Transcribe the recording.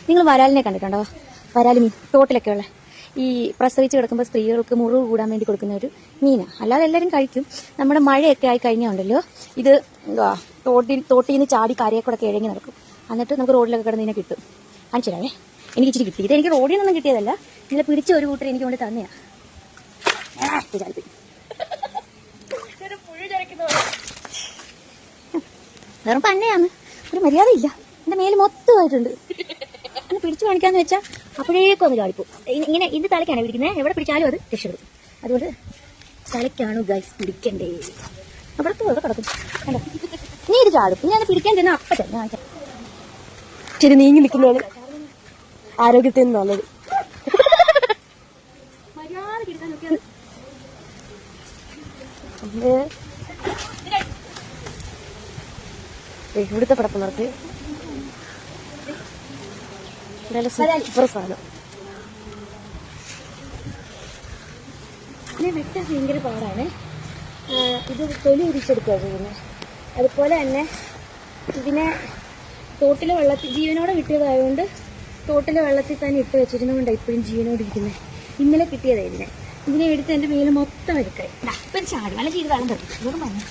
നിങ്ങൾ വരാലിനെ കണ്ടിട്ടുണ്ടോ? വരാൽ മീൻ തോട്ടിലൊക്കെ ഉള്ള ഈ പ്രസവിച്ച് കിടക്കുമ്പോൾ സ്ത്രീകൾക്ക് മുറിവ് കൂടാൻ വേണ്ടി കൊടുക്കുന്ന ഒരു മീനാണ്. അല്ലാതെ എല്ലാവരും കഴിക്കും. നമ്മുടെ മഴയൊക്കെ ആയി കഴിഞ്ഞാൽ ഉണ്ടല്ലോ ഇത് തോട്ടിൽ നിന്ന് ചാടി കരയെക്കൂടെ ഇഴങ്ങി നടക്കും. എന്നിട്ട് നമുക്ക് റോഡിലൊക്കെ കിടന്ന് ഇതിനെ കിട്ടും. കാണിച്ചിടാവേ, എനിക്ക് ഇച്ചിരി കിട്ടി. ഇതെനിക്ക് റോഡിൽ നിന്നൊന്നും കിട്ടിയതല്ല, ഇതിനെ പിടിച്ച ഒരു കൂട്ടർ എനിക്ക് കൊണ്ട് തന്നെയാ. വേറെ തന്നെയാണ്, ഒരു മര്യാദയില്ല. എന്റെ മേല് മൊത്തമായിട്ടുണ്ട്. ഒന്ന് പിടിച്ചു കാണിക്കാന്ന് വെച്ചാൽ അപ്പോഴേക്കും ഒന്ന് ചാടിപ്പോ. ഇങ്ങനെ ഇത് തലയ്ക്കാണ് പിടിക്കുന്നത്, എവിടെ പിടിച്ചാലും അത് രക്ഷപ്പെടും. അതുകൊണ്ട് തലയ്ക്കാണ് ഗൈസ് പിടിക്കണ്ടേ. അവിടെ പോയി കിടക്കും കണ്ടോ. നീ ഇത് ചാടും, ഇനി അത് പിടിക്കാൻ ചെന്നാൽ അപ്പം തന്നെ കാണിക്കാം. ശരി, നീങ്ങി നിൽക്കുന്നത് ആരോഗ്യത്തിന് നല്ലത്. മര്യാദ കിട്ടാൻ നോക്കിയത് ഇവിടുത്തെ പടപ്പുണർക്ക് സൂപ്പർ സാധനം. ഇതിനെ വെട്ടാൻ ഭയങ്കര പാടാണ്. ഇത് തൊലി ഉരിച്ചെടുക്കുക ചെയ്യുന്നത്. അതുപോലെ തന്നെ ഇതിനെ തോട്ടിലെ വെള്ളത്തിൽ ജീവനോടെ കിട്ടിയതായതുകൊണ്ട് തോട്ടിലെ വെള്ളത്തിൽ തന്നെ ഇട്ട് വെച്ചിരുന്നതുകൊണ്ടാണ് ഇപ്പോഴും ജീവനോട് ഇരിക്കുന്നത്. ഇന്നലെ കിട്ടിയതാ ഇതിനെ എടുത്ത് എന്റെ മേല് മൊത്തം എടുക്കായി. ഇപ്പം ചാടും, അല്ല ചെയ്ത് വെള്ളം തരും. ഇതൊന്നും പറഞ്ഞു